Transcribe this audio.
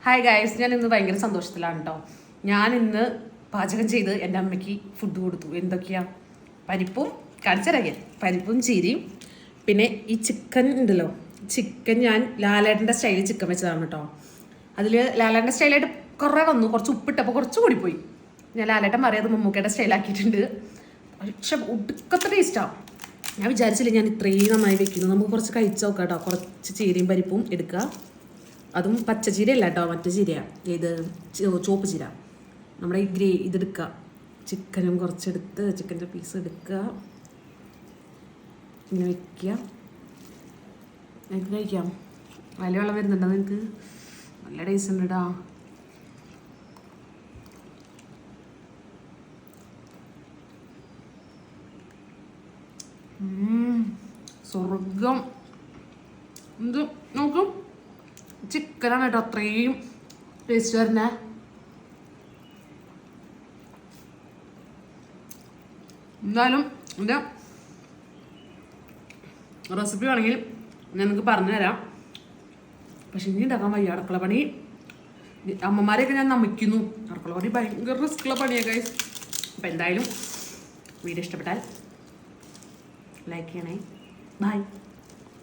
Hi guys, ഞാൻ ഇന്ന് ഭയങ്കര സന്തോഷത്തിലാണ് കേട്ടോ. ഞാൻ ഇന്ന് പാചകം ചെയ്ത് എൻ്റെ അമ്മയ്ക്ക് ഫുഡ് കൊടുത്തു. എന്തൊക്കെയാ? പരിപ്പും കാണിച്ചറിയാൻ, പരിപ്പും ചീരിയും, പിന്നെ ഈ ചിക്കൻ ഉണ്ടല്ലോ, ചിക്കൻ ഞാൻ ലാലേട്ടൻ്റെ സ്റ്റൈലിൽ ചിക്കൻ വെച്ചതാണ് കേട്ടോ. അതിൽ ലാലേട്ടൻ്റെ സ്റ്റൈലായിട്ട് കുറേ വന്നു, കുറച്ച് ഉപ്പിട്ടപ്പോൾ കുറച്ച് കൂടിപ്പോയി. ഞാൻ ലാലേട്ടൻ പറയാതെ മമ്മൂക്കയുടെ സ്റ്റൈലാക്കിയിട്ടുണ്ട്. പക്ഷെ ഒടുക്കത്തെ ടേസ്റ്റാണ്. ഞാൻ വിചാരിച്ചില്ല ഞാൻ ഇത്രയും നന്നായി വെക്കുന്നു. നമുക്ക് കുറച്ച് കഴിച്ച് നോക്കാം കേട്ടോ. കുറച്ച് ചീരയും പരിപ്പും എടുക്കുക. അതും പച്ചച്ചീര അല്ല കേട്ടോ, മറ്റേ ചീരയാണ്. ഏത് ചുവപ്പ് ചീര. നമ്മുടെ ഈ ഇതെടുക്കുക, ചിക്കനും കുറച്ചെടുത്ത് ചിക്കൻ്റെ പീസ് എടുക്കുക, ഇങ്ങനെ വയ്ക്കുക. എനിക്ക് കഴിക്കാം. വലിയ വെള്ളം വരുന്നുണ്ടോ നിങ്ങൾക്ക്? നല്ല ടേസ്റ്റ് ഉണ്ട് കേട്ടോ. സ്വർഗം. ഇത് നോക്കും, ചിക്കനാണ് കേട്ടോ അത്രയും ടേസ്റ്റ് വരുന്നേ. എന്തായാലും എൻ്റെ റെസിപ്പി വേണമെങ്കിൽ ഞാൻ നിങ്ങൾക്ക് പറഞ്ഞു തരാം. പക്ഷെ ഇനി ഉണ്ടാക്കാൻ വയ്യ. അടുക്കള പണി അമ്മമാരെയൊക്കെ ഞാൻ നമിക്കുന്നു. അടുക്കള പണി ഭയങ്കര റിസ്ക്കുള്ള പണിയാണ് ഗൈസ്. അപ്പം എന്തായാലും വീഡിയോ ഇഷ്ടപ്പെട്ടാൽ ലൈക്ക് ചെയ്യണേ. ബൈ.